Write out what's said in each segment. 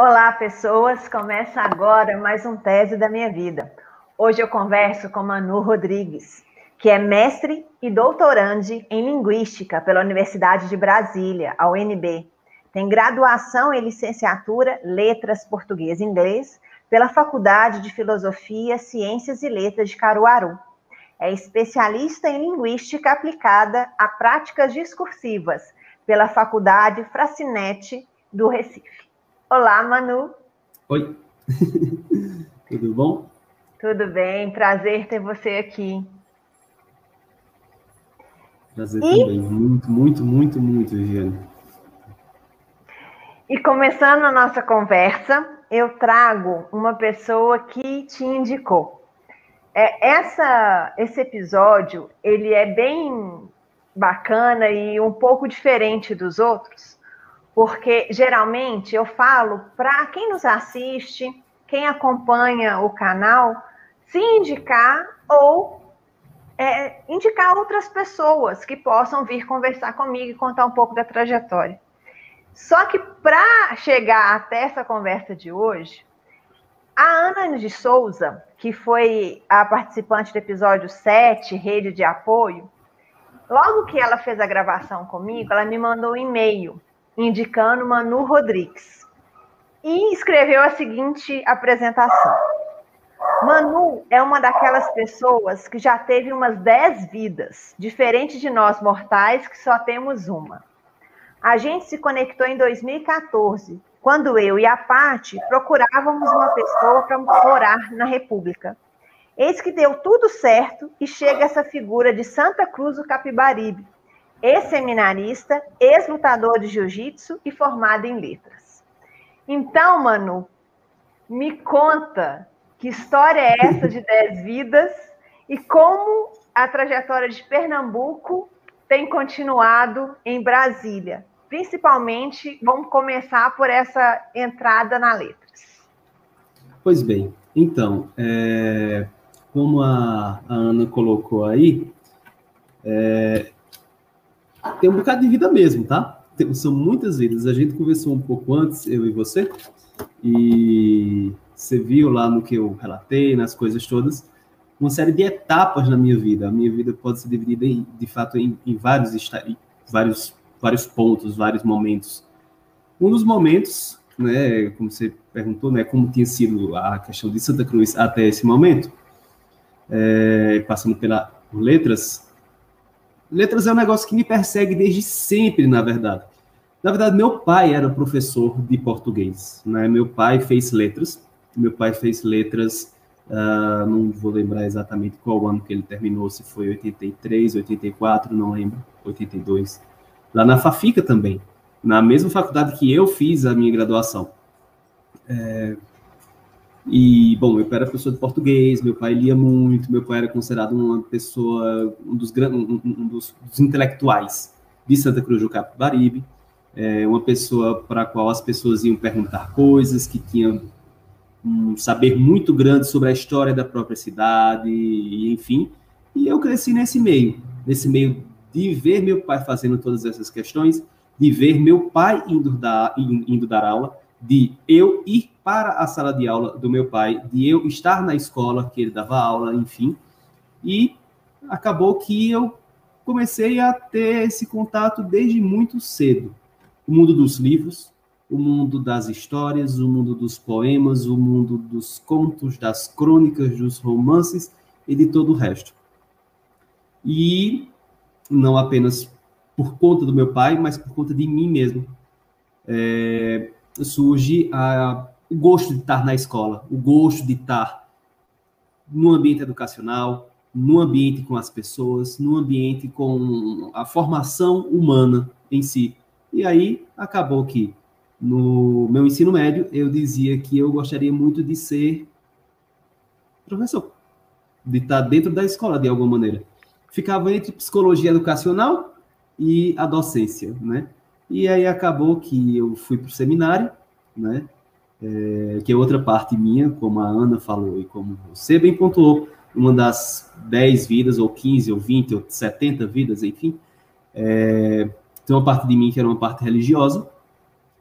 Olá, pessoas! Começa agora mais um Tese da Minha Vida. Hoje eu converso com Manu Rodrigues, que é mestre e doutorande em Linguística pela Universidade de Brasília, a UNB. Tem graduação em Licenciatura Letras Português e Inglês pela Faculdade de Filosofia, Ciências e Letras de Caruaru. É especialista em Linguística aplicada a práticas discursivas pela Faculdade Fracinete do Recife. Olá, Manu. Oi. Tudo bom? Tudo bem, prazer ter você aqui. Prazer também, muito, Viviane. E começando a nossa conversa, eu trago uma pessoa que te indicou. Esse episódio, ele é bem bacana e um pouco diferente dos outros, porque geralmente eu falo para quem nos assiste, quem acompanha o canal, se indicar ou indicar outras pessoas que possam vir conversar comigo e contar um pouco da trajetória. Só que para chegar até essa conversa de hoje, a Ana de Souza, que foi a participante do episódio 7, Rede de Apoio, logo que ela fez a gravação comigo, ela me mandou um e-mail indicando Manu Rodrigues e escreveu a seguinte apresentação. Manu é uma daquelas pessoas que já teve umas 10 vidas, diferente de nós mortais que só temos uma. A gente se conectou em 2014, quando eu e a Paty procurávamos uma pessoa para morar na República. Eis que deu tudo certo e chega essa figura de Santa Cruz do Capibaribe, ex-seminarista, ex-lutador de jiu-jitsu e formado em letras. Então, Manu, me conta que história é essa de 10 vidas e como a trajetória de Pernambuco tem continuado em Brasília. Principalmente, vamos começar por essa entrada na letras. Pois bem, então, como a Ana colocou aí, tem um bocado de vida mesmo, tá? São muitas vidas. A gente conversou um pouco antes, eu e você, e você viu lá no que eu relatei, nas coisas todas, uma série de etapas na minha vida. A minha vida pode ser dividida, de fato, em vários pontos, vários momentos. Um dos momentos, né, como você perguntou, né, como tinha sido a questão de Santa Cruz até esse momento, passando por letras. Letras é um negócio que me persegue desde sempre, na verdade. Na verdade, meu pai era professor de português, né? Meu pai fez letras, não vou lembrar exatamente qual ano que ele terminou, se foi 83, 84, não lembro, 82. Lá na Fafica também, na mesma faculdade que eu fiz a minha graduação. E, bom, meu pai era professor de português, meu pai lia muito, meu pai era considerado uma pessoa, um dos intelectuais de Santa Cruz do Capibaribe, uma pessoa para a qual as pessoas iam perguntar coisas, que tinha um saber muito grande sobre a história da própria cidade, e, enfim. E eu cresci nesse meio de ver meu pai fazendo todas essas questões, de ver meu pai indo dar aula, de eu ir para a sala de aula do meu pai, de eu estar na escola que ele dava aula, enfim. E acabou que eu comecei a ter esse contato desde muito cedo. O mundo dos livros, o mundo das histórias, o mundo dos poemas, o mundo dos contos, das crônicas, dos romances e de todo o resto. E não apenas por conta do meu pai, mas por conta de mim mesmo. Surge o gosto de estar na escola, o gosto de estar no ambiente educacional, no ambiente com as pessoas, no ambiente com a formação humana em si. E aí acabou que, no meu ensino médio, eu dizia que eu gostaria muito de ser professor, de estar dentro da escola de alguma maneira. Ficava entre psicologia educacional e a docência, né? E aí acabou que eu fui para o seminário, né? Que é outra parte minha, como a Ana falou e como você bem pontuou, uma das 10 vidas, ou 15, ou 20, ou 70 vidas, enfim. Tem uma parte de mim que era uma parte religiosa,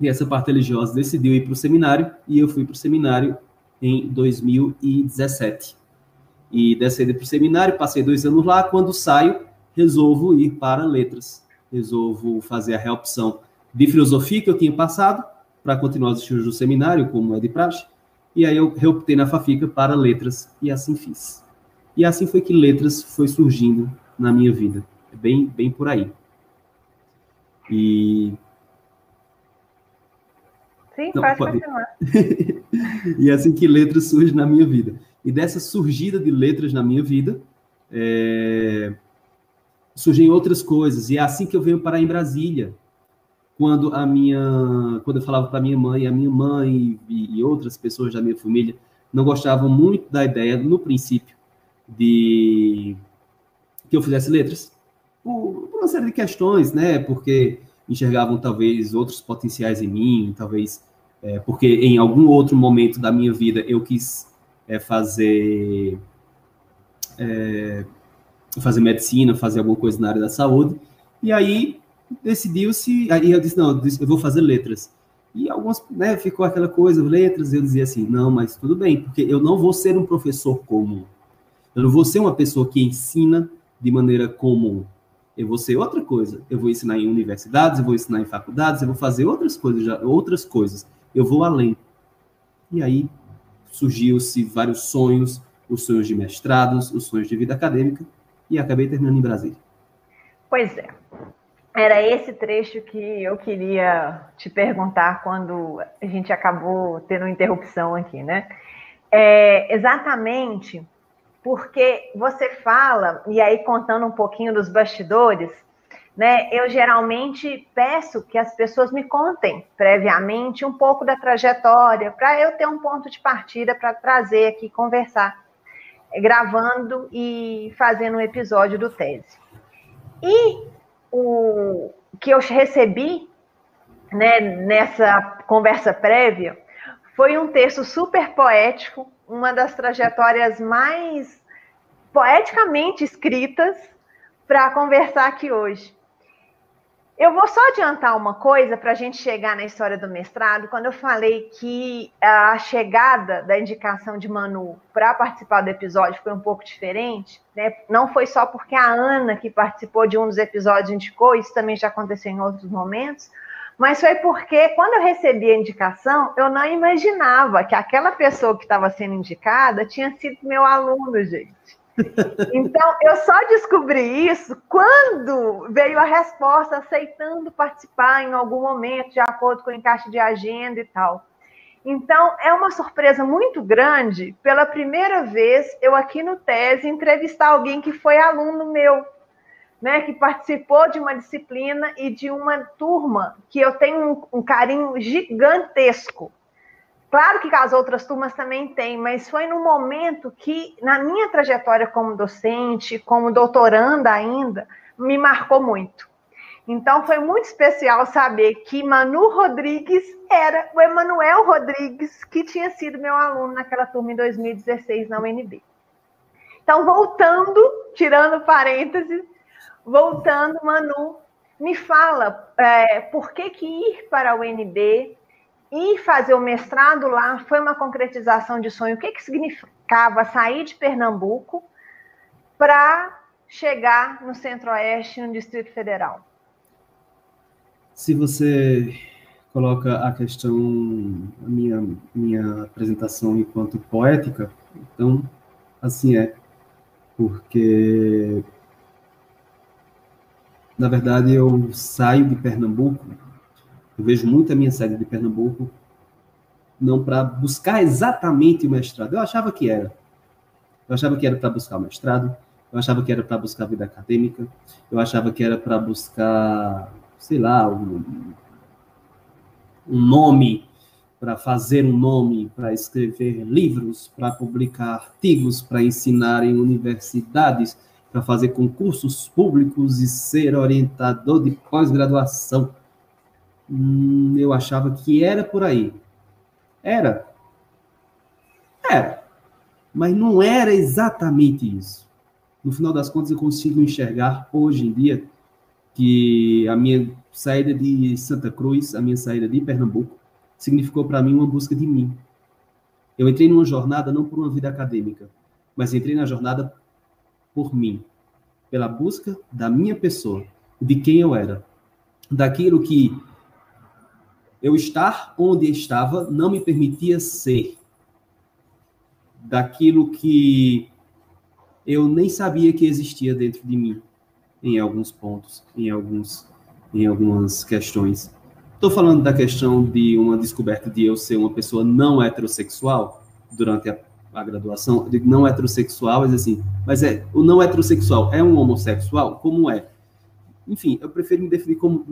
E essa parte religiosa decidiu ir para o seminário, e eu fui para o seminário em 2017. E dessa ida para o seminário, passei 2 anos lá. Quando saio, resolvo ir para letras. Resolvo fazer a reopção de filosofia que eu tinha passado para continuar os estudos do seminário, como é de praxe. E aí eu reoptei na FAFICA para letras, e assim fiz. E assim foi que letras foi surgindo na minha vida. É bem por aí. E... Sim, não, pode continuar. E é assim que letras surge na minha vida. E dessa surgida de letras na minha vida, surgem outras coisas. E é assim que eu venho parar em Brasília. Quando eu falava para minha mãe, a minha mãe e outras pessoas da minha família não gostavam muito da ideia, no princípio, de que eu fizesse letras. Por uma série de questões, né? Porque enxergavam, talvez, outros potenciais em mim, talvez... porque em algum outro momento da minha vida eu quis fazer medicina, fazer alguma coisa na área da saúde, e aí decidiu-se, aí eu disse, não, eu vou fazer letras. E algumas, né, ficou aquela coisa, letras, eu dizia assim, não, mas tudo bem, porque eu não vou ser um professor comum. Eu não vou ser uma pessoa que ensina de maneira comum. Eu vou ser outra coisa. Eu vou ensinar em universidades, eu vou ensinar em faculdades, eu vou fazer outras coisas. Eu vou além. E aí surgiu-se vários sonhos, os sonhos de mestrados, os sonhos de vida acadêmica, e acabei terminando em Brasília. Pois é. Era esse trecho que eu queria te perguntar quando a gente acabou tendo interrupção aqui, né? Exatamente porque você fala, e aí contando um pouquinho dos bastidores, né? Eu geralmente peço que as pessoas me contem previamente um pouco da trajetória, para eu ter um ponto de partida para trazer aqui, conversar, gravando e fazendo um episódio do Tese. E o que eu recebi, né, nessa conversa prévia foi um texto super poético, uma das trajetórias mais poeticamente escritas para conversar aqui hoje. Eu vou só adiantar uma coisa para a gente chegar na história do mestrado. Quando eu falei que a chegada da indicação de Manu para participar do episódio foi um pouco diferente, né? Não foi só porque a Ana, que participou de um dos episódios, indicou, isso também já aconteceu em outros momentos, mas foi porque quando eu recebi a indicação, eu não imaginava que aquela pessoa que estava sendo indicada tinha sido meu aluno, gente. Então, eu só descobri isso quando veio a resposta aceitando participar em algum momento, de acordo com o encaixe de agenda e tal. Então, é uma surpresa muito grande, pela primeira vez, eu aqui no Tese, entrevistar alguém que foi aluno meu, né, que participou de uma disciplina e de uma turma que eu tenho um carinho gigantesco. Claro que as outras turmas também têm, mas foi no momento que, na minha trajetória como docente, como doutoranda ainda, me marcou muito. Então, foi muito especial saber que Manu Rodrigues era o Emanuel Rodrigues, que tinha sido meu aluno naquela turma em 2016 na UNB. Então, voltando, tirando parênteses, voltando, Manu, me fala por que ir para a UNB e fazer o mestrado lá foi uma concretização de sonho. O que significava sair de Pernambuco para chegar no Centro-Oeste, no Distrito Federal? Se você coloca a questão, a minha apresentação enquanto poética, então, assim é. Porque, na verdade, eu saio de Pernambuco, eu vejo muito a minha saída de Pernambuco, não para buscar exatamente o mestrado. Eu achava que era. Eu achava que era para buscar o mestrado, eu achava que era para buscar a vida acadêmica, eu achava que era para buscar, sei lá, um nome, para fazer um nome, para escrever livros, para publicar artigos, para ensinar em universidades, para fazer concursos públicos e ser orientador de pós-graduação. Eu achava que era por aí. Era. Mas não era exatamente isso. No final das contas, eu consigo enxergar, hoje em dia, que a minha saída de Santa Cruz, a minha saída de Pernambuco, significou para mim uma busca de mim. Eu entrei numa jornada não por uma vida acadêmica, mas entrei na jornada por mim, pela busca da minha pessoa, de quem eu era, daquilo que eu estar onde estava não me permitia ser, daquilo que eu nem sabia que existia dentro de mim, em alguns pontos, em algumas questões. Estou falando da questão de uma descoberta de eu ser uma pessoa não heterossexual durante a graduação. Eu digo não heterossexual, mas assim, o não heterossexual é um homossexual? Como é? Enfim, eu prefiro me definir como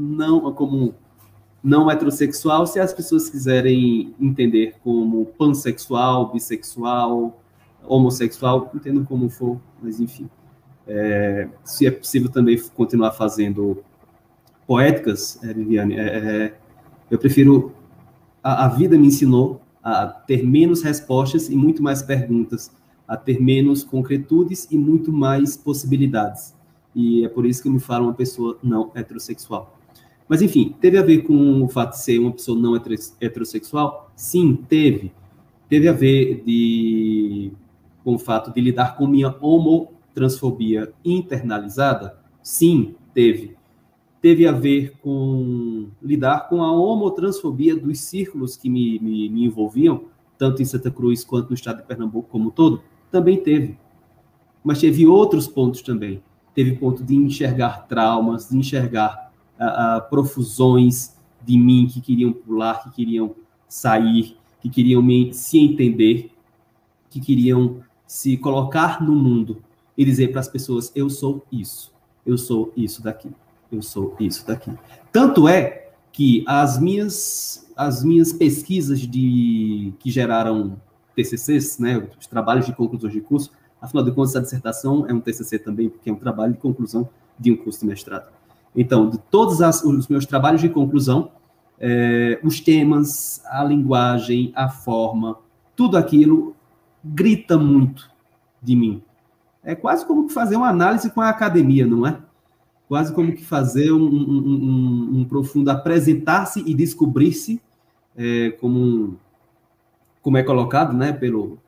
não heterossexual, se as pessoas quiserem entender como pansexual, bissexual, homossexual, entendam como for, mas enfim. Se é possível também continuar fazendo poéticas, Viviane, eu prefiro... A vida me ensinou a ter menos respostas e muito mais perguntas, a ter menos concretudes e muito mais possibilidades. E é por isso que eu me falo uma pessoa não heterossexual. Mas, enfim, teve a ver com o fato de ser uma pessoa não heterossexual? Sim, teve. Teve a ver com o fato de lidar com minha homotransfobia internalizada? Sim, teve. Teve a ver com lidar com a homotransfobia dos círculos que me envolviam, tanto em Santa Cruz quanto no estado de Pernambuco como um todo? Também teve. Mas teve outros pontos também. Teve ponto de enxergar traumas, de enxergar profusões de mim que queriam pular, que queriam sair, que queriam se entender, que queriam se colocar no mundo e dizer para as pessoas, eu sou isso daqui. Eu sou isso daqui. Tanto é que as minhas pesquisas que geraram TCCs, né, os trabalhos de conclusão de curso, afinal de contas, a dissertação é um TCC também, porque é um trabalho de conclusão de um curso de mestrado. Então, de todos os meus trabalhos de conclusão, os temas, a linguagem, a forma, tudo aquilo grita muito de mim. É quase como fazer uma análise com a academia, não é? Quase como que fazer um profundo apresentar-se e descobrir-se, como é colocado, né, pelo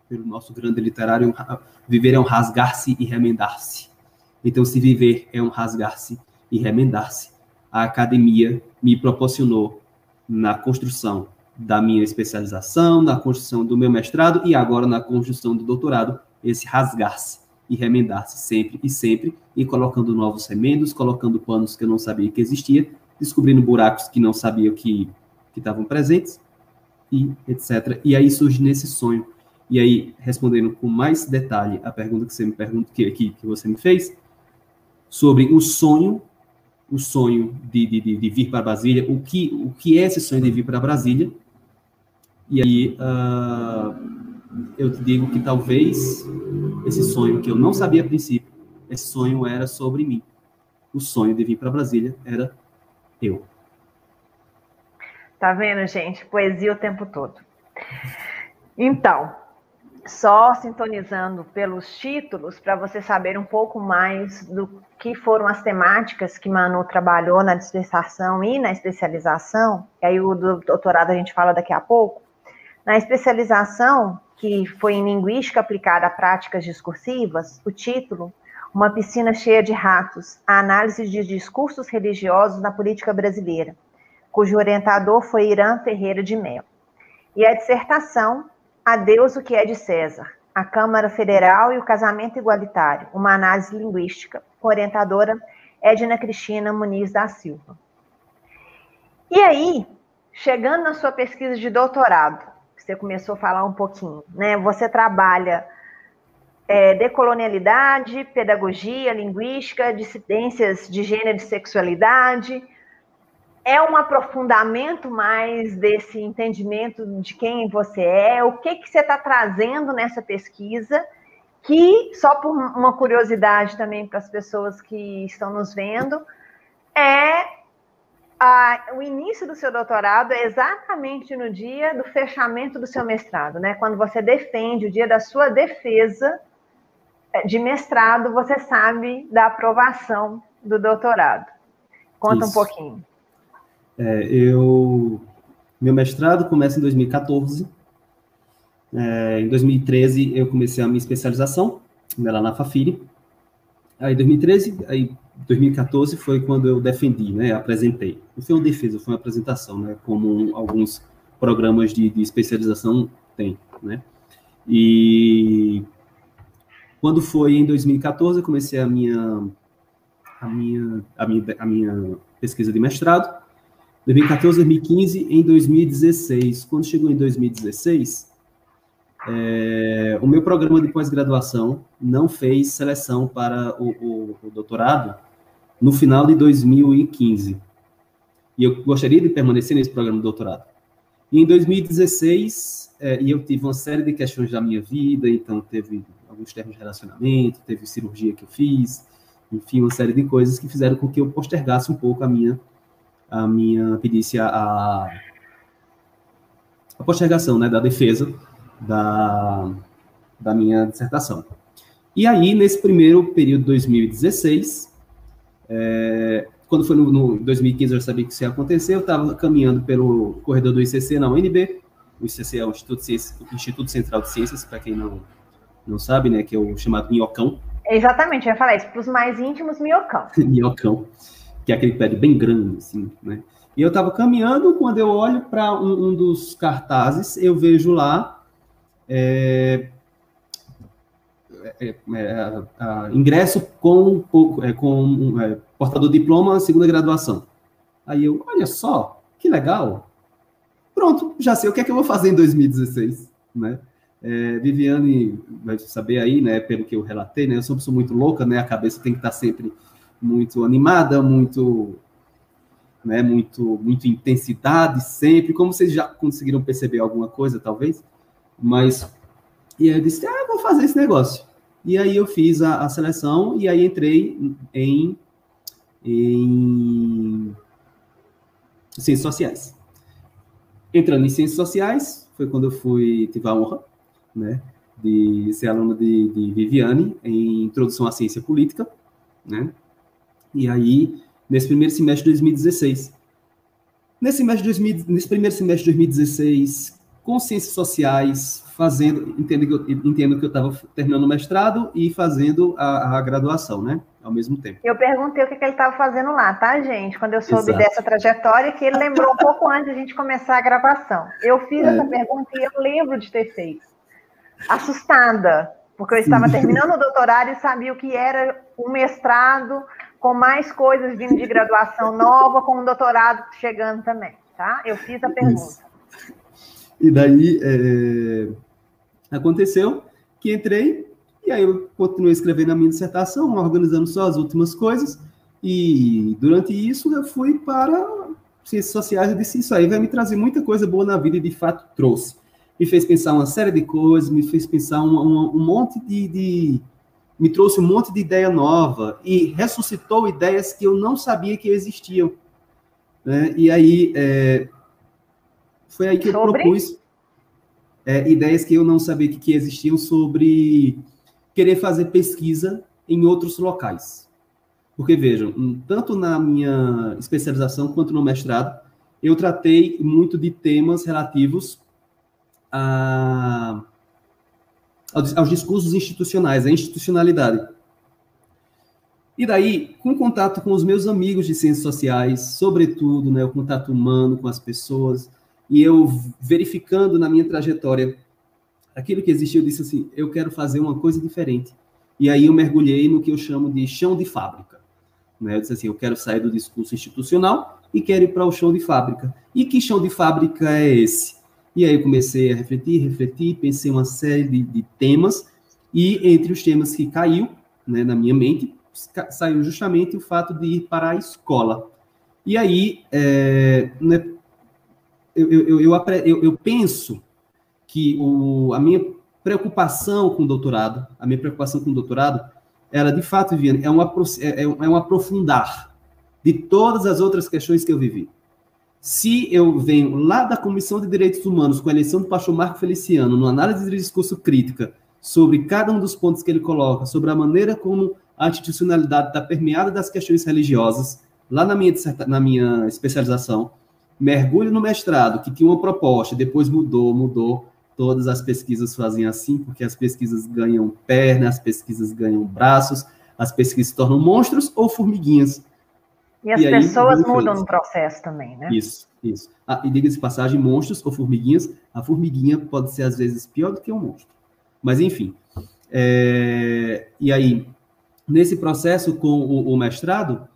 nosso grande literário, viver é um rasgar-se e remendar-se. Então, se viver é um rasgar-se e remendar-se, a academia me proporcionou na construção da minha especialização, na construção do meu mestrado e agora na construção do doutorado, esse rasgar-se e remendar-se sempre, e colocando novos remendos, colocando panos que eu não sabia que existia, descobrindo buracos que não sabia que estavam presentes, e etc. E aí surge nesse sonho. E aí, respondendo com mais detalhe a pergunta que você me pergunta, que você me fez, sobre o sonho de vir para Brasília, o que é esse sonho de vir para Brasília, e aí eu te digo que talvez esse sonho que eu não sabia a princípio, esse sonho era sobre mim. O sonho de vir para Brasília era eu. Tá vendo, gente? Poesia o tempo todo. Então, só sintonizando pelos títulos, para você saber um pouco mais do que foram as temáticas que Manu trabalhou na dissertação e na especialização, e aí o doutorado a gente fala daqui a pouco. Na especialização, que foi em Linguística aplicada a práticas discursivas, o título, Uma piscina cheia de ratos, a análise de discursos religiosos na política brasileira, cujo orientador foi Irã Ferreira de Mello. E a dissertação, Adeus, o que é de César, a Câmara Federal e o casamento igualitário, uma análise linguística, orientadora Edna Cristina Muniz da Silva. E aí, chegando na sua pesquisa de doutorado, você começou a falar um pouquinho, né? Você trabalha decolonialidade, pedagogia, linguística, dissidências de gênero e sexualidade. É um aprofundamento mais desse entendimento de quem você é? O que você está trazendo nessa pesquisa? Que, só por uma curiosidade também para as pessoas que estão nos vendo, o início do seu doutorado é exatamente no dia do fechamento do seu mestrado, né? Quando você defende, o dia da sua defesa de mestrado, você sabe da aprovação do doutorado. Conta um pouquinho. Meu mestrado começa em 2014. Em 2013, eu comecei a minha especialização, lá na Fafiri. Aí, 2014 foi quando eu defendi, né, apresentei. Não foi uma defesa, foi uma apresentação, né, como alguns programas de especialização têm, né. E quando foi em 2014, eu comecei a minha pesquisa de mestrado. 2014, 2015, em 2016. Quando chegou em 2016, o meu programa de pós-graduação não fez seleção para o doutorado no final de 2015. E eu gostaria de permanecer nesse programa de doutorado. E em 2016, eu tive uma série de questões da minha vida, então teve alguns termos de relacionamento, teve cirurgia que eu fiz, enfim, uma série de coisas que fizeram com que eu postergasse um pouco pedisse a postergação, né, da defesa da minha dissertação. E aí, nesse primeiro período de 2016, quando foi no 2015, eu já sabia que isso ia acontecer, eu estava caminhando pelo corredor do ICC na UNB. O ICC é o Instituto Central de Ciências, para quem não sabe, né, que é o chamado Minhocão. Exatamente, eu ia falar isso, para os mais íntimos, Minhocão. Minhocão, que é aquele prédio bem grande, assim, né? E eu estava caminhando, quando eu olho para um dos cartazes, eu vejo lá ingresso com portador de diploma, segunda graduação. Aí eu, olha só, que legal. Pronto, já sei o que é que eu vou fazer em 2016, né? Viviane vai saber aí, né, pelo que eu relatei, né, eu sou uma pessoa muito louca, né, a cabeça tem que estar sempre muito animada, muito intensidade sempre, como vocês já conseguiram perceber alguma coisa, talvez, mas, e aí eu disse, vou fazer esse negócio. E aí eu fiz a seleção, e aí entrei em Ciências Sociais. Entrando em Ciências Sociais, foi quando eu tive a honra, né, de ser aluno de Viviane em Introdução à Ciência Política, né, e aí, nesse primeiro semestre de 2016. Nesse primeiro semestre de 2016, com Ciências Sociais, entendo que eu estava terminando o mestrado e fazendo a graduação, né, ao mesmo tempo. Eu perguntei o que ele estava fazendo lá, tá, gente? Quando eu soube dessa trajetória, que ele lembrou um pouco antes de a gente começar a gravação. Eu fiz essa pergunta e eu lembro de ter feito. Assustada, porque eu estava terminando o doutorado e sabia o que era o mestrado, com mais coisas vindo de graduação nova, com um doutorado chegando também, tá? Eu fiz a pergunta. Isso. E daí, aconteceu que entrei, e aí eu continuei escrevendo a minha dissertação, organizando só as últimas coisas, e durante isso eu fui para Ciências Sociais e disse, isso aí vai me trazer muita coisa boa na vida, e de fato trouxe. Me fez pensar uma série de coisas, me fez pensar um monte me trouxe um monte de ideia nova e ressuscitou ideias que eu não sabia que existiam, né? E aí, foi aí que eu propus ideias que eu não sabia que existiam sobre querer fazer pesquisa em outros locais. Porque, vejam, tanto na minha especialização quanto no mestrado, eu tratei muito de temas relativos aos discursos institucionais, à institucionalidade. E daí, com contato com os meus amigos de ciências sociais, sobretudo, né, o contato humano com as pessoas, e eu verificando na minha trajetória aquilo que existia, eu disse assim, eu quero fazer uma coisa diferente. E aí eu mergulhei no que eu chamo de chão de fábrica. Né? Eu disse assim, eu quero sair do discurso institucional e quero ir para o chão de fábrica. E que chão de fábrica é esse? E aí eu comecei a refletir, pensei uma série de temas, e entre os temas que caiu, né, na minha mente, saiu justamente o fato de ir para a escola. E aí, né, eu penso que a minha preocupação com o doutorado, ela, de fato, Viviane, é um aprofundar de todas as outras questões que eu vivi. Se eu venho lá da Comissão de Direitos Humanos, com a eleição do pastor Marco Feliciano, numa análise de discurso crítica, sobre cada um dos pontos que ele coloca, sobre a maneira como a institucionalidade está permeada das questões religiosas, lá na minha especialização, mergulho no mestrado, que tinha uma proposta, depois mudou, todas as pesquisas fazem assim, porque as pesquisas ganham pernas, as pesquisas ganham braços, as pesquisas se tornam monstros ou formiguinhas. E as pessoas mudam no processo também, né? Isso. E diga-se de passagem, monstros ou formiguinhas, a formiguinha pode ser, às vezes, pior do que um monstro. Mas, enfim. E aí, nesse processo com o mestrado,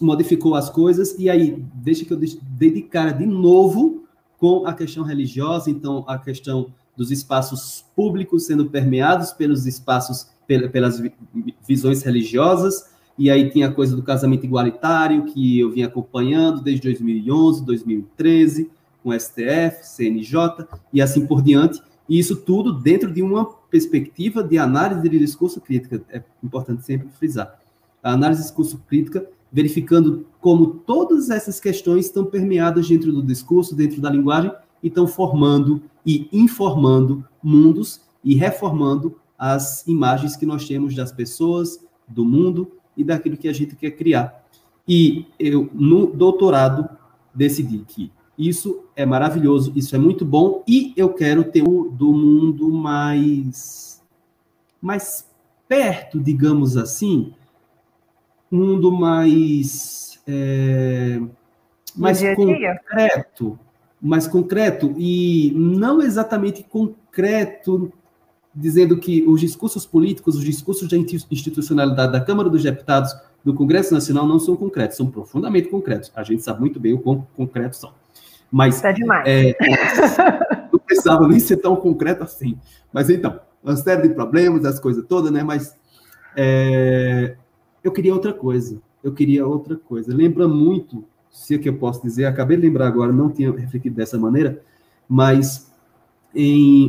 modificou as coisas, e aí, deixa que eu dê de cara de novo com a questão religiosa, então, a questão dos espaços públicos sendo permeados pelos espaços, pelas visões religiosas, e aí tinha a coisa do casamento igualitário, que eu vim acompanhando desde 2011, 2013, com o STF, CNJ, e assim por diante, e isso tudo dentro de uma perspectiva de análise de discurso crítica, é importante sempre frisar. A análise de discurso crítica, verificando como todas essas questões estão permeadas dentro do discurso, dentro da linguagem, e estão formando e informando mundos e reformando as imagens que nós temos das pessoas, do mundo e daquilo que a gente quer criar. E eu, no doutorado, decidi que isso é maravilhoso, isso é muito bom, e eu quero ter do mundo mais perto, digamos assim, um mundo mais concreto, e não exatamente concreto, dizendo que os discursos políticos, os discursos da institucionalidade da Câmara dos Deputados, do Congresso Nacional, não são concretos, são profundamente concretos. A gente sabe muito bem o quão concretos são. Mas tá demais. Não precisava nem ser tão concreto assim. Mas então, uma série de problemas, as coisas todas, né? Mas eu queria outra coisa. Lembra muito, se é que eu posso dizer, acabei de lembrar agora, não tinha refletido dessa maneira, mas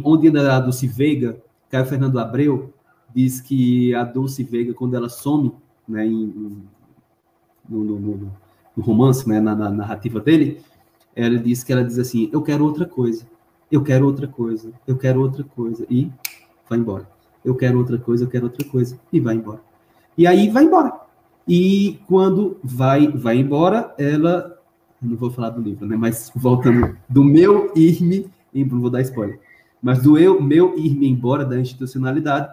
onde era a Dulce Veiga, Caio Fernando Abreu diz que a Dulce Veiga, quando ela some, né, no romance, né, na narrativa dele, ela diz assim, eu quero outra coisa, e vai embora. Eu quero outra coisa, e vai embora. E aí vai embora. E quando vai embora, ela, não vou falar do livro, né, mas voltando do meu ir-me, não vou dar spoiler, mas do meu ir-me embora da institucionalidade,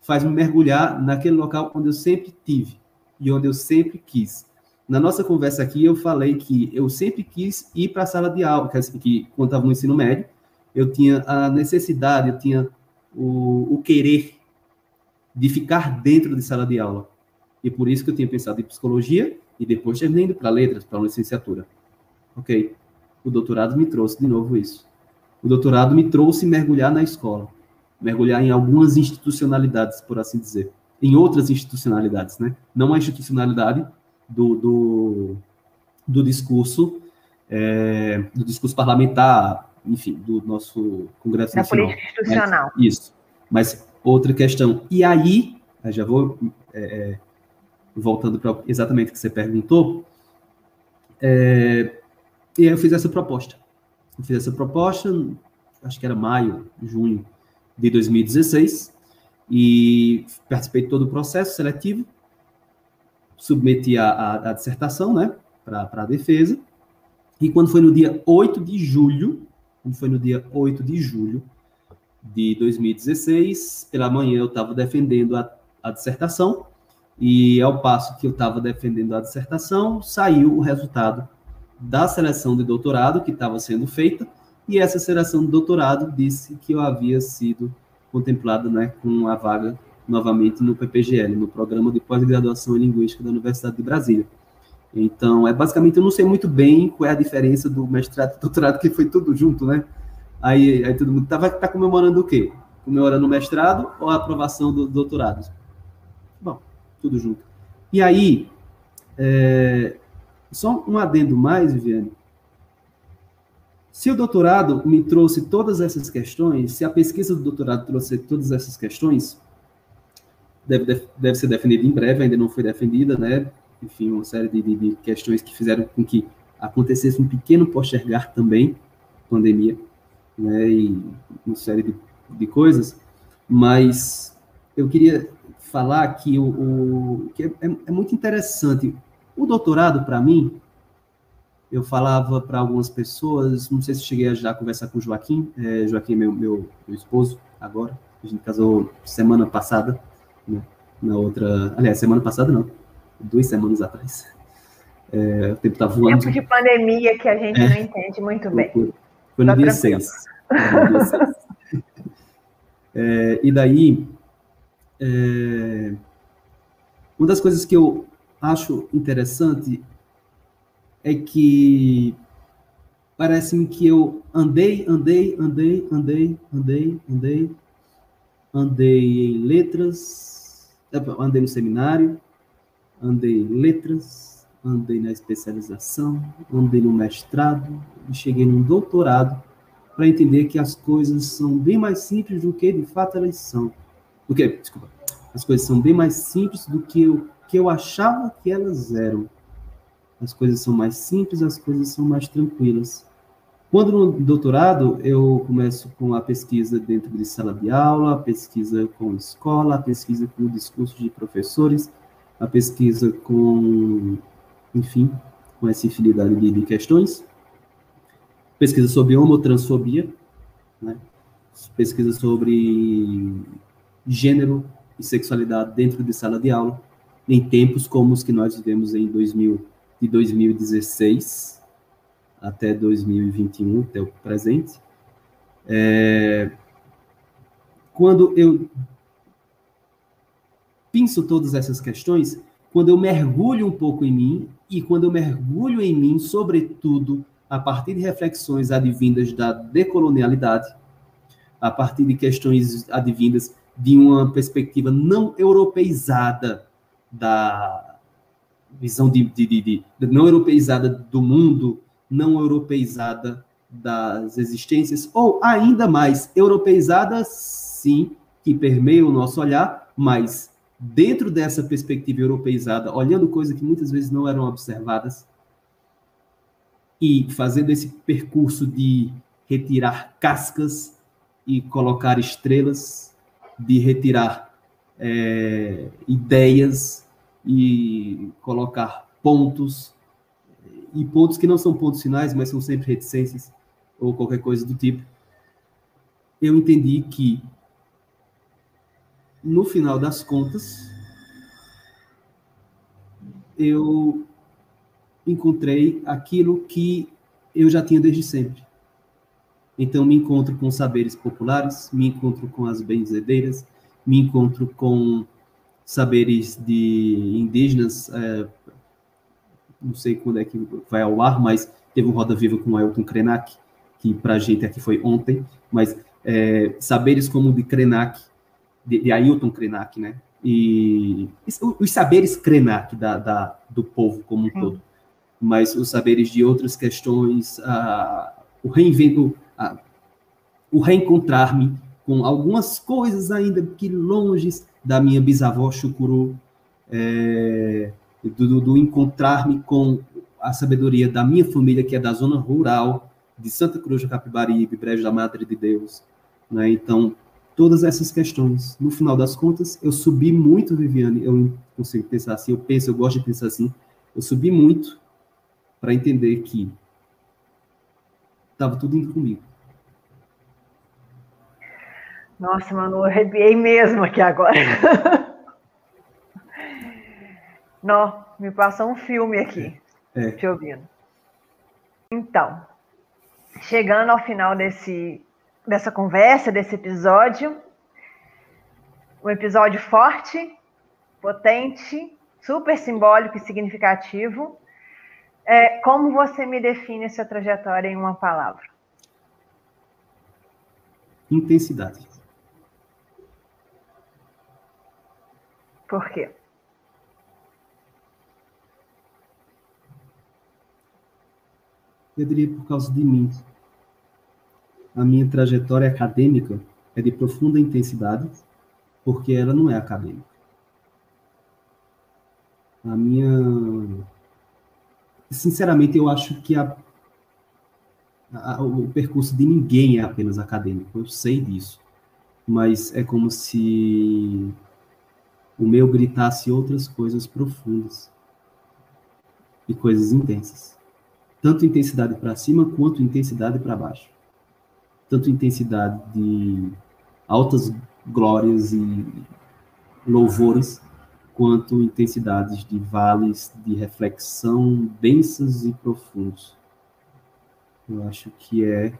faz-me mergulhar naquele local onde eu sempre tive e onde eu sempre quis. Na nossa conversa aqui, eu falei que eu sempre quis ir para a sala de aula, que quando estava no ensino médio, eu tinha a necessidade, eu tinha o querer de ficar dentro de sala de aula. E por isso que eu tinha pensado em psicologia e depois terminei indo para letras, para uma licenciatura. Ok? O doutorado me trouxe de novo isso. O doutorado me trouxe mergulhar na escola, mergulhar em algumas institucionalidades, por assim dizer, em outras institucionalidades, né? Não a institucionalidade do discurso parlamentar, enfim, do nosso Congresso Nacional. Da política institucional. Isso. Mas outra questão. E aí, eu já vou voltando para exatamente o que você perguntou, e aí eu fiz essa proposta. Acho que era maio, junho de 2016, e participei de todo o processo seletivo, submeti a dissertação, né, para a defesa, e quando foi no dia 8 de julho de 2016, pela manhã eu estava defendendo a dissertação, e ao passo que eu estava defendendo a dissertação, saiu o resultado da seleção de doutorado que estava sendo feita, e essa seleção de doutorado disse que eu havia sido contemplado, né, com a vaga novamente no PPGL, no Programa de Pós-Graduação em Linguística da Universidade de Brasília. Então, basicamente, eu não sei muito bem qual é a diferença do mestrado e doutorado, que foi tudo junto, né? Aí todo mundo tá comemorando o quê? Comemorando o mestrado ou a aprovação do doutorado? Bom, tudo junto. E aí, só um adendo mais, Viviane. Se o doutorado me trouxe todas essas questões, se a pesquisa do doutorado trouxe todas essas questões, deve ser defendida em breve, ainda não foi defendida, né? Enfim, uma série de questões que fizeram com que acontecesse um pequeno postergar também, pandemia, né? E uma série de coisas, mas eu queria falar que, que é muito interessante. O doutorado, para mim, eu falava para algumas pessoas, não sei se cheguei a já conversar com o Joaquim, Joaquim é meu esposo agora, a gente casou semana passada, né? Na outra, aliás, semana passada não, 2 semanas atrás. O tempo está voando. Tempo de pandemia que a gente não entende muito bem. Foi no dia 6. No dia 6. E daí, uma das coisas que eu acho interessante é que parece-me que eu andei em letras, andei no seminário, andei em letras, andei na especialização, andei no mestrado e cheguei num doutorado para entender que as coisas são bem mais simples do que de fato elas são. Desculpa. As coisas são bem mais simples do que eu achava que elas eram. As coisas são mais simples, as coisas são mais tranquilas. Quando no doutorado, eu começo com a pesquisa dentro de sala de aula, a pesquisa com escola, a pesquisa com o discurso de professores, a pesquisa com, enfim, com essa infinidade de questões. Pesquisa sobre homotransfobia, né? Pesquisa sobre gênero e sexualidade dentro de sala de aula, em tempos como os que nós vivemos de 2016 até 2021, até o presente. Quando eu penso todas essas questões, quando eu mergulho um pouco em mim, e quando eu mergulho em mim, sobretudo, a partir de reflexões advindas da decolonialidade, a partir de questões advindas de uma perspectiva não europeizada da visão não europeizada do mundo, não europeizada das existências, ou ainda mais, europeizada, sim, que permeia o nosso olhar, mas dentro dessa perspectiva europeizada, olhando coisas que muitas vezes não eram observadas, e fazendo esse percurso de retirar cascas e colocar estrelas, de retirar ideias e colocar pontos, e pontos que não são pontos finais, mas são sempre reticências, ou qualquer coisa do tipo, eu entendi que, no final das contas, eu encontrei aquilo que eu já tinha desde sempre. Então, me encontro com saberes populares, me encontro com as benzedeiras, me encontro com saberes de indígenas, não sei quando é que vai ao ar, mas teve um Roda Viva com o Ailton Krenak, que para a gente aqui foi ontem, mas saberes como o de Krenak, de Ailton Krenak, né? E os saberes Krenak do povo como um todo, mas os saberes de outras questões, o reencontrar-me com algumas coisas ainda que longe da minha bisavó Chucuru, do encontrar-me com a sabedoria da minha família, que é da zona rural, de Santa Cruz do Capibaribe, Brejo da Madre de Deus, né? Então, todas essas questões, no final das contas, eu subi muito, Viviane, eu não consigo pensar assim, eu gosto de pensar assim, eu subi muito para entender que estava tudo indo comigo. Nossa, mano, eu arrepiei mesmo aqui agora. Não, me passou um filme aqui, te ouvindo. Então, chegando ao final dessa conversa, desse episódio, um episódio forte, potente, super simbólico e significativo. Como você me define essa trajetória em uma palavra? Intensidade. Por quê? Eu diria por causa de mim. A minha trajetória acadêmica é de profunda intensidade, porque ela não é acadêmica. Sinceramente, eu acho que o percurso de ninguém é apenas acadêmico, eu sei disso. Mas é como se o meu gritasse outras coisas profundas e coisas intensas. Tanto intensidade para cima quanto intensidade para baixo. Tanto intensidade de altas glórias e louvores, quanto intensidades de vales de reflexão densas e profundos. Eu acho que é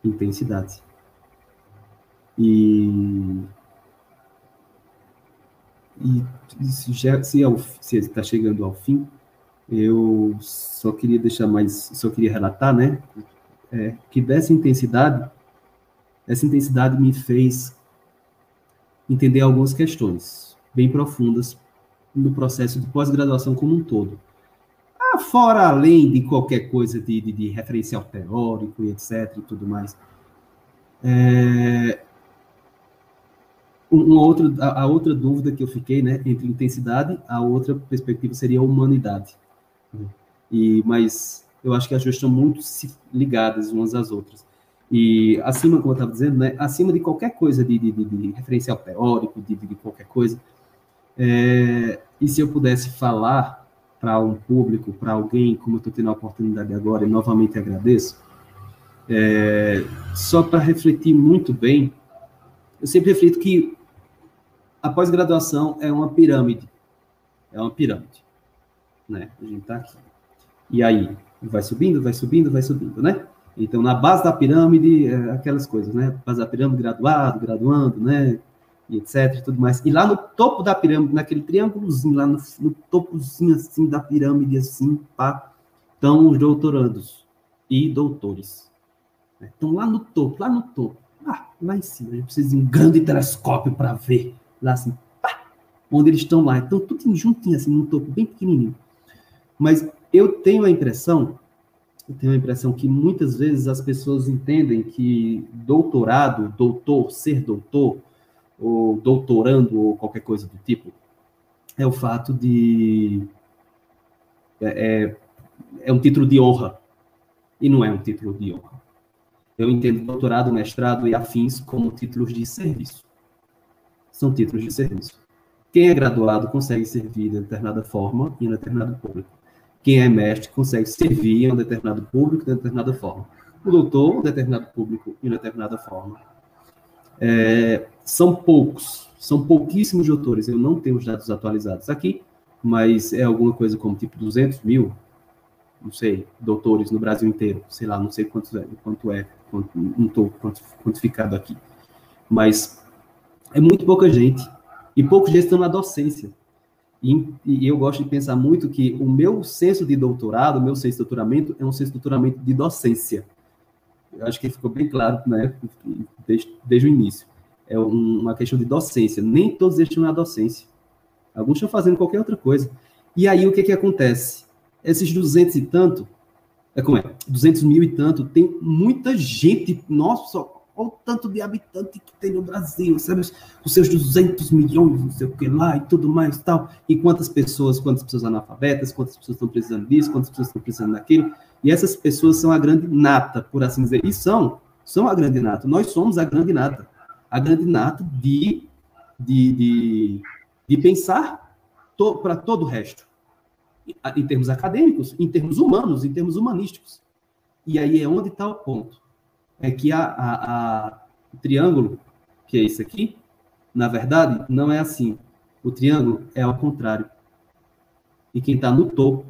intensidade. E se está chegando ao fim, eu só queria relatar, né, que essa intensidade me fez entender algumas questões bem profundas no processo de pós-graduação como um todo. Fora além de qualquer coisa de referencial teórico e etc. e tudo mais. A outra dúvida que eu fiquei, né, entre intensidade, a outra perspectiva seria a humanidade. Mas eu acho que as duas estão muito ligadas umas às outras. E acima, como eu estava dizendo, né, acima de qualquer coisa de referencial teórico, de qualquer coisa, e se eu pudesse falar para um público, para alguém, como eu estou tendo a oportunidade agora, e novamente agradeço, só para refletir muito bem, eu sempre reflito que a pós-graduação é uma pirâmide. É uma pirâmide. Né? A gente está aqui. E aí, vai subindo, né? Então, na base da pirâmide, aquelas coisas, né? Base da pirâmide, graduando, né? E etc, e tudo mais. E lá no topo da pirâmide, naquele triângulozinho, lá no topozinho, assim, da pirâmide, assim, pá, estão os doutorandos e doutores. Estão lá no topo. Lá em cima. A gente precisa de um grande telescópio para ver. Lá assim, pá, onde eles estão lá. Então, tudo juntinho, assim, num topo bem pequenininho. Mas eu tenho a impressão que muitas vezes as pessoas entendem que doutorado, ser doutor, ou doutorando, ou qualquer coisa do tipo, é o fato de... É um título de honra. E não é um título de honra. Eu entendo doutorado, mestrado e afins como títulos de serviço. São títulos de serviço. Quem é graduado consegue servir de determinada forma e em determinado público. Quem é mestre consegue servir em um determinado público de determinada forma. O doutor, um determinado público e em determinada forma. São pouquíssimos doutores. Eu não tenho os dados atualizados aqui, mas é alguma coisa como tipo 200 mil, não sei, doutores no Brasil inteiro. Sei lá, não sei quanto não estou quantificado aqui. Mas é muito pouca gente. E poucos deles estão na docência. E eu gosto de pensar muito que o meu senso de doutorado, o meu senso de doutoramento, é um senso de doutoramento de docência. Eu acho que ficou bem claro, né, desde o início. É uma questão de docência. Nem todos eles estão na docência. Alguns estão fazendo qualquer outra coisa. E aí, o que acontece? Esses 200 e tanto, 200 mil e tanto, tem muita gente, nossa, olha o tanto de habitante que tem no Brasil, sabe? Os seus 200 milhões, não sei o que lá, e tudo mais e tal. E quantas pessoas analfabetas, quantas pessoas estão precisando disso, quantas pessoas estão precisando daquilo. E essas pessoas são a grande nata, por assim dizer. E são a grande nata. Nós somos a grande nata. A grande nata de pensar para todo o resto. Em termos acadêmicos, em termos humanos, em termos humanísticos. E aí é onde está o ponto. É que o triângulo, que é isso aqui, na verdade, não é assim. O triângulo é ao contrário. E quem está no topo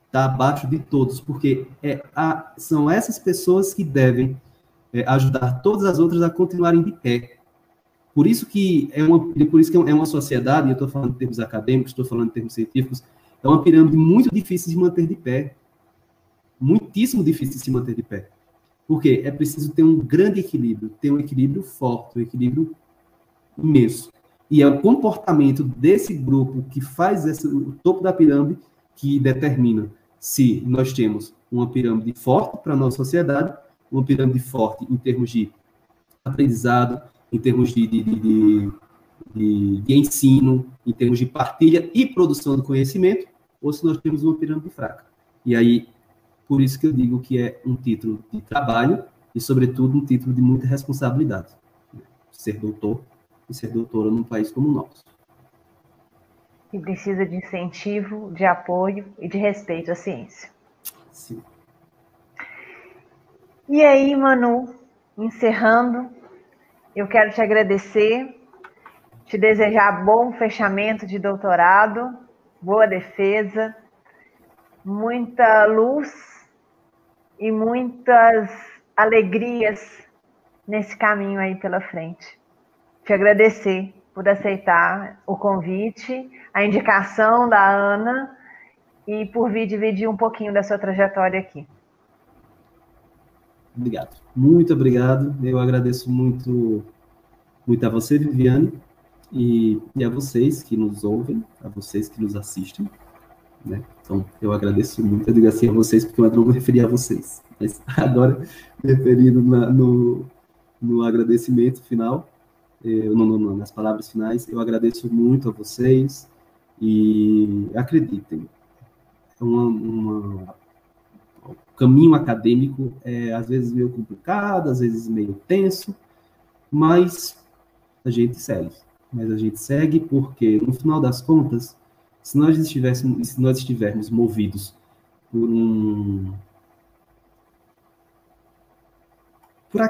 está abaixo de todos, porque são essas pessoas que devem ajudar todas as outras a continuarem de pé. Por isso que é uma sociedade, eu estou falando em termos acadêmicos, estou falando em termos científicos, é uma pirâmide muito difícil de manter de pé. Muitíssimo difícil de se manter de pé. Porque é preciso ter um grande equilíbrio, ter um equilíbrio forte, um equilíbrio imenso. E é o comportamento desse grupo que faz o topo da pirâmide que determina se nós temos uma pirâmide forte para a nossa sociedade, uma pirâmide forte em termos de aprendizado, em termos de ensino, em termos de partilha e produção do conhecimento, ou se nós temos uma pirâmide fraca. E aí, por isso que eu digo que é um título de trabalho e, sobretudo, um título de muita responsabilidade. Ser doutor e ser doutora num país como o nosso. que precisa de incentivo, de apoio e de respeito à ciência. Sim. E aí, Manu, encerrando, eu quero te agradecer, te desejar bom fechamento de doutorado, boa defesa, muita luz e muitas alegrias nesse caminho aí pela frente. Te agradecer por aceitar o convite, a indicação da Ana e por vir dividir um pouquinho da sua trajetória aqui. Obrigado. Muito obrigado. Eu agradeço muito, muito a você, Viviane, e a vocês que nos ouvem, a vocês que nos assistem, né? Então, eu agradeço muito. Eu digo assim a vocês, porque eu não me referi a vocês. Mas agora, referindo no agradecimento final, nas palavras finais, eu agradeço muito a vocês e acreditem, o caminho acadêmico é às vezes meio complicado, às vezes meio tenso, mas a gente segue. Mas a gente segue porque, no final das contas, se nós estivermos movidos por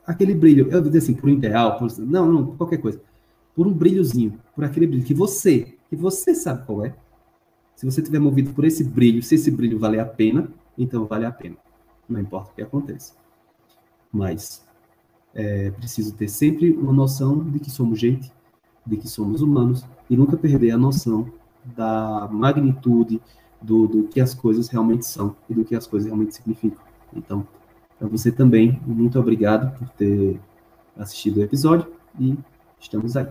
aquele brilho, eu digo assim, por um ideal, não, qualquer coisa, por um brilhozinho, por aquele brilho que você sabe qual é. Se você estiver movido por esse brilho, se esse brilho valer a pena, então vale a pena. Não importa o que aconteça. Mas é preciso ter sempre uma noção de que somos gente, de que somos humanos, e nunca perder a noção da magnitude do que as coisas realmente são e do que as coisas realmente significam. Então, para você também, muito obrigado por ter assistido o episódio e estamos aí.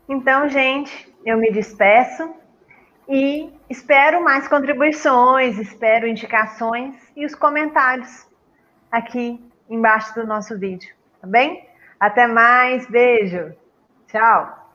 Então, gente, eu me despeço e espero mais contribuições, espero indicações e os comentários aqui embaixo do nosso vídeo, tá bem? Até mais, beijo, tchau!